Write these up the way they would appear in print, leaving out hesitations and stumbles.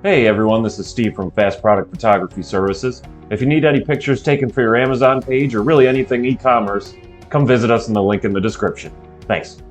Hey everyone, this is Steve from Fast Product Photography Services. If you need any pictures taken for your Amazon page or really anything e-commerce, come visit us in the link in the description. Thanks.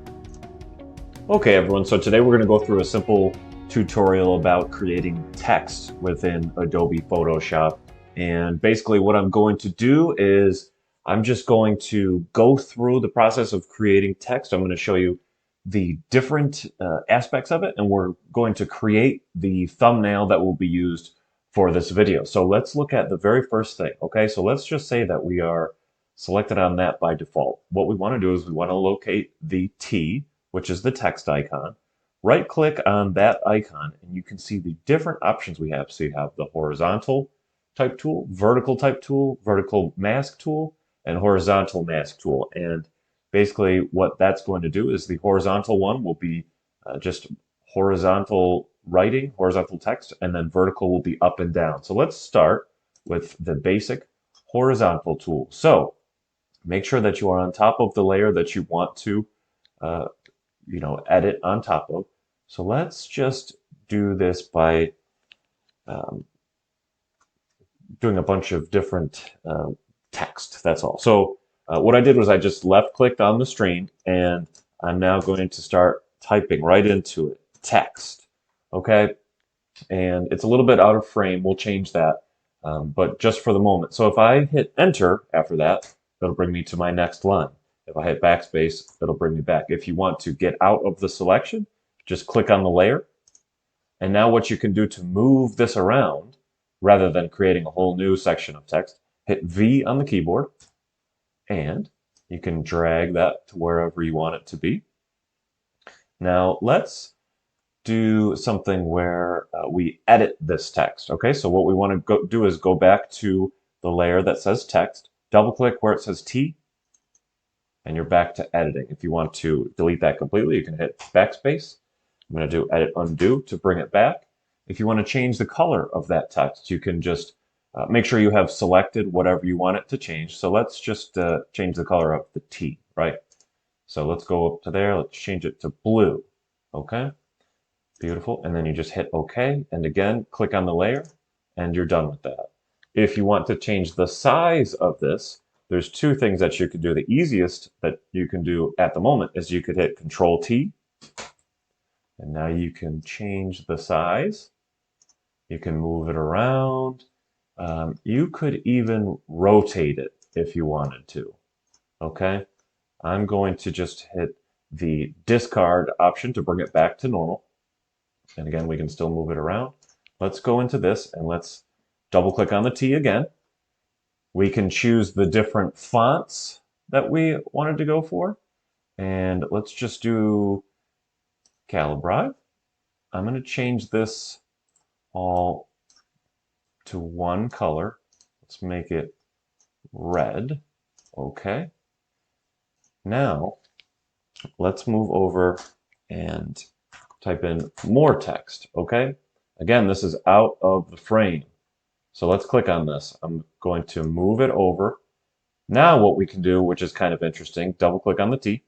Okay everyone, so today we're going to go through a simple tutorial about creating text within Adobe Photoshop. And basically what I'm going to do is I'm just going to go through the process of creating text. I'm going to show you the different aspects of it, and we're going to create the thumbnail that will be used for this video. So let's look at the very first thing. Okay, so let's just say that we are selected on that by default. What we want to do is we want to locate the T, which is the text icon. Right click on that icon and you can see the different options we have. So you have the horizontal type tool, vertical mask tool, and horizontal mask tool. And basically what that's going to do is the horizontal one will be just horizontal writing, horizontal text, and then vertical will be up and down. So let's start with the basic horizontal tool. So make sure that you are on top of the layer that you want to uh, edit on top of. So let's just do this by um, doing a bunch of different text. That's all. So what I did was I just left clicked on the string and I'm now going to start typing right into it, text. Okay. And it's a little bit out of frame. We'll change that. But just for the moment. So if I hit enter after that, it'll bring me to my next line. If I hit backspace, it'll bring me back. If you want to get out of the selection, just click on the layer. And now what you can do to move this around, rather than creating a whole new section of text, hit V on the keyboard, and you can drag that to wherever you want it to be. Now let's do something where we edit this text. Okay, so what we want to do is go back to the layer that says text, double click where it says T, and you're back to editing. If you want to delete that completely, you can hit backspace. I'm going to do edit undo to bring it back. If you want to change the color of that text, you can just make sure you have selected whatever you want it to change. So let's just change the color of the T, right? So let's go up to there. Let's change it to blue. Okay, beautiful. And then you just hit OK. And again, click on the layer and you're done with that. If you want to change the size of this, there's two things that you could do. The easiest that you can do at the moment is you could hit Control T, and now you can change the size. You can move it around. You could even rotate it if you wanted to. Okay, I'm going to just hit the discard option to bring it back to normal. And again, we can still move it around. Let's go into this and let's double click on the T again. We can choose the different fonts that we wanted to go for. And let's just do Calibri. I'm going to change this all to one color. Let's make it red. Okay. Now, let's move over and type in more text. Okay. Again, this is out of the frame. So let's click on this. I'm going to move it over. Now what we can do, which is kind of interesting, double click on the T.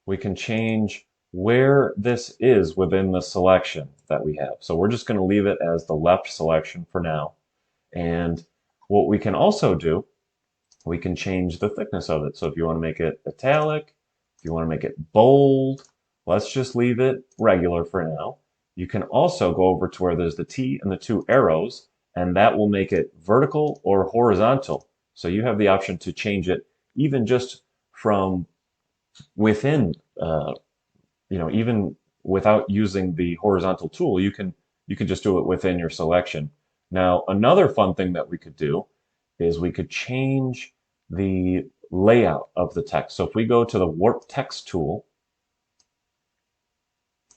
We can change where this is within the selection that we have. So we're just going to leave it as the left selection for now. And what we can also do, we can change the thickness of it. So if you want to make it italic, if you want to make it bold, let's just leave it regular for now. You can also go over to where there's the T and the two arrows, and that will make it vertical or horizontal. So you have the option to change it even just from within, even without using the horizontal tool, you can just do it within your selection. Now, another fun thing that we could do is we could change the layout of the text. So if we go to the warp text tool,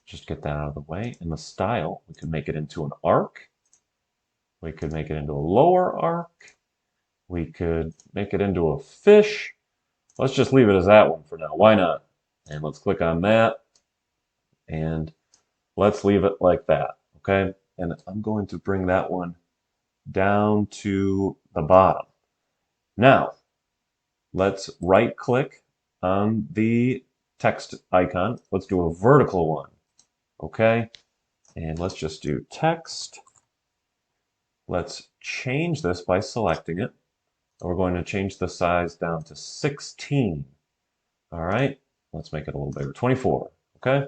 just get that out of the way, in the style, we can make it into an arc. We could make it into a lower arc. We could make it into a fish. Let's just leave it as that one for now. Why not? And let's click on that. And let's leave it like that. Okay. And I'm going to bring that one down to the bottom. Now, let's right click on the text icon. Let's do a vertical one. Okay. And let's just do text. Let's change this by selecting it. We're going to change the size down to 16. All right, let's make it a little bigger, 24, okay?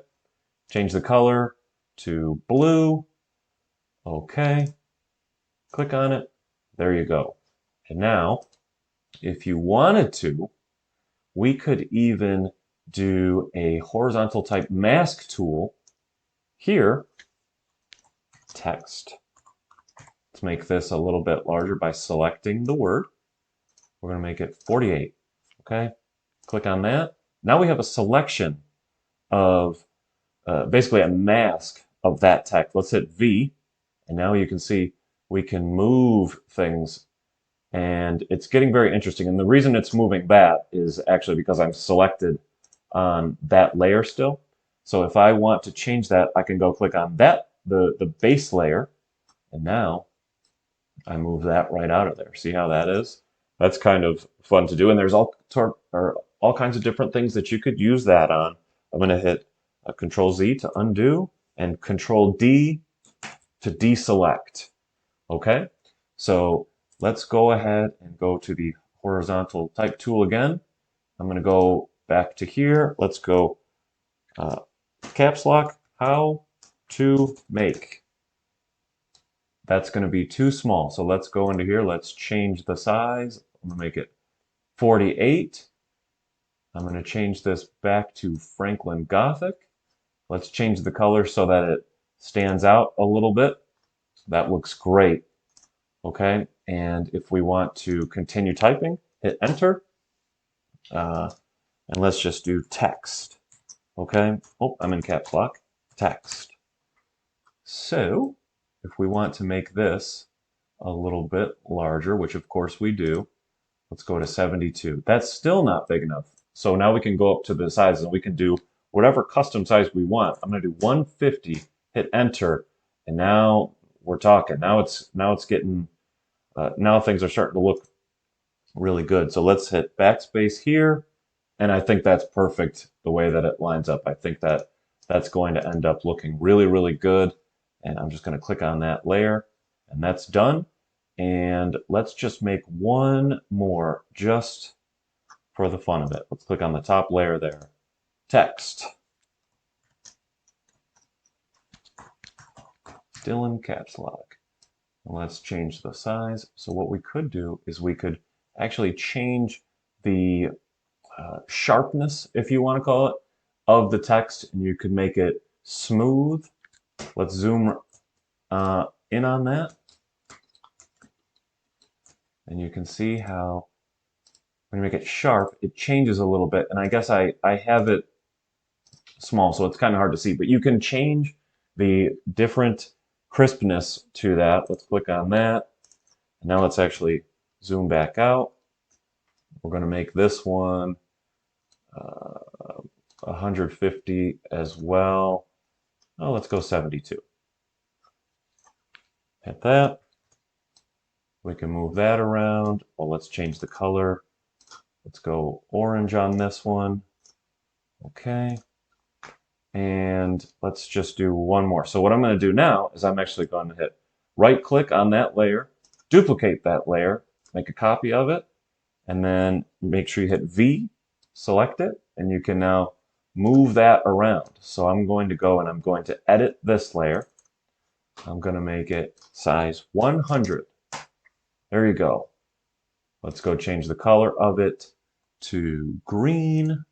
Change the color to blue. Okay, click on it. There you go. And now, if you wanted to, we could even do a horizontal type mask tool here. Text. Let's make this a little bit larger by selecting the word. We're going to make it 48. Okay, click on that. Now we have a selection of basically a mask of that text. Let's hit V, and now you can see we can move things, and it's getting very interesting. And the reason it's moving that is actually because I'm selected on that layer still. So if I want to change that, I can go click on that, the base layer, and now I move that right out of there. See how that is? That's kind of fun to do, and there's all kinds of different things that you could use that on. I'm going to hit Control Z to undo and Control D to deselect. Okay, so let's go ahead and go to the horizontal type tool again. I'm going to go back to here. Let's go caps lock, how to make. That's going to be too small. So let's go into here. Let's change the size. I'm going to make it 48. I'm going to change this back to Franklin Gothic. Let's change the color so that it stands out a little bit. That looks great. Okay, and if we want to continue typing, hit enter. And let's just do text. Okay, oh, I'm in caps lock. Text. So if we want to make this a little bit larger, which of course we do, let's go to 72. That's still not big enough. So now we can go up to the sizes and we can do whatever custom size we want. I'm going to do 150, hit enter, and now we're talking. Now it's getting, now things are starting to look really good. So let's hit backspace here, and I think that's perfect the way that it lines up. I think that that's going to end up looking really, really good. And I'm just going to click on that layer, and that's done. And let's just make one more just for the fun of it. Let's click on the top layer there. Text. Still in caps lock. And let's change the size. So what we could do is we could actually change the sharpness, if you want to call it, of the text, and you could make it smooth. Let's zoom in on that. And you can see how when you make it sharp, it changes a little bit. And I guess I have it small, so it's kind of hard to see. But you can change the different crispness to that. Let's click on that. And now let's actually zoom back out. We're going to make this one 150 as well. Oh, let's go 72. Hit that. We can move that around. Well, let's change the color. Let's go orange on this one. Okay. And let's just do one more. So what I'm going to do now is I'm actually going to hit right click on that layer, duplicate that layer, make a copy of it, and then make sure you hit V, select it, and you can now move that around. So I'm going to go and I'm going to edit this layer. I'm going to make it size 100. There you go. Let's go change the color of it to green.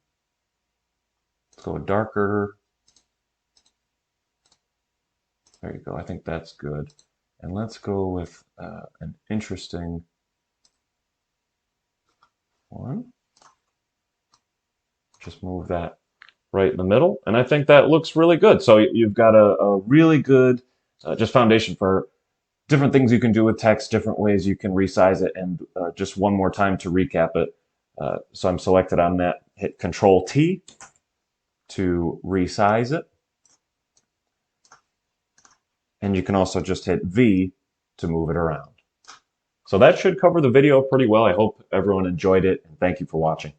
Let's go darker. There you go. I think that's good. And let's go with an interesting one. Just move that right in the middle. And I think that looks really good. So you've got a really good just foundation for different things you can do with text, different ways you can resize it, and just one more time to recap it. So I'm selected on that, hit Control T to resize it. And you can also just hit V to move it around. So that should cover the video pretty well. I hope everyone enjoyed it, and thank you for watching.